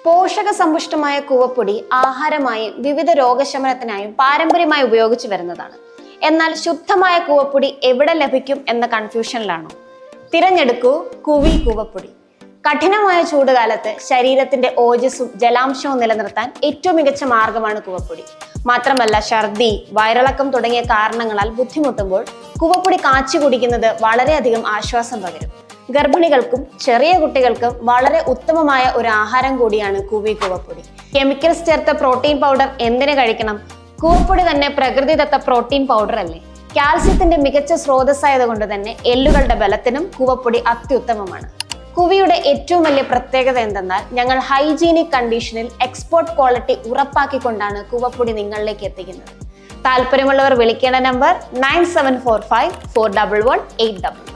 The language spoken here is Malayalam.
പോഷകസമ്പുഷ്ടമായ കൂവപ്പൊടി ആഹാരമായും വിവിധ രോഗശമനത്തിനായും പാരമ്പര്യമായി ഉപയോഗിച്ചു വരുന്നതാണ്. എന്നാൽ ശുദ്ധമായ കൂവപ്പൊടി എവിടെ ലഭിക്കും എന്ന കൺഫ്യൂഷനിലാണോ? തിരഞ്ഞെടുക്കൂ കുവി കൂവപ്പൊടി. കഠിനമായ ചൂടുകാലത്ത് ശരീരത്തിന്റെ ഓജസ്സും ജലാംശവും നിലനിർത്താൻ ഏറ്റവും മികച്ച മാർഗമാണ് കൂവപ്പൊടി. മാത്രമല്ല, ഛർദി, വയറിളക്കം തുടങ്ങിയ കാരണങ്ങളാൽ ബുദ്ധിമുട്ടുമ്പോൾ കൂവപ്പൊടി കാച്ചി കുടിക്കുന്നത് വളരെയധികം ആശ്വാസം പകരും. ഗർഭിണികൾക്കും ചെറിയ കുട്ടികൾക്കും വളരെ ഉത്തമമായ ഒരു ആഹാരം കൂടിയാണ് കുവി കൂവപ്പൊടി. കെമിക്കൽസ് ചേർത്ത പ്രോട്ടീൻ പൗഡർ എന്തിനു കഴിക്കണം? കൂവപ്പൊടി തന്നെ പ്രകൃതിദത്ത പ്രോട്ടീൻ പൗഡർ അല്ലേ? കാൽസ്യത്തിന്റെ മികച്ച സ്രോതസ്സായതുകൊണ്ട് തന്നെ എല്ലുകളുടെ ബലത്തിനും കൂവപ്പൊടി അത്യുത്തമമാണ്. കുവിയുടെ ഏറ്റവും വലിയ പ്രത്യേകത എന്തെന്നാൽ, ഞങ്ങൾ ഹൈജീനിക് കണ്ടീഷനിൽ എക്സ്പോർട്ട് ക്വാളിറ്റി ഉറപ്പാക്കിക്കൊണ്ടാണ് കൂവപ്പൊടി നിങ്ങളിലേക്ക് എത്തിക്കുന്നത്. താല്പര്യമുള്ളവർ വിളിക്കേണ്ട നമ്പർ 9745 411 811.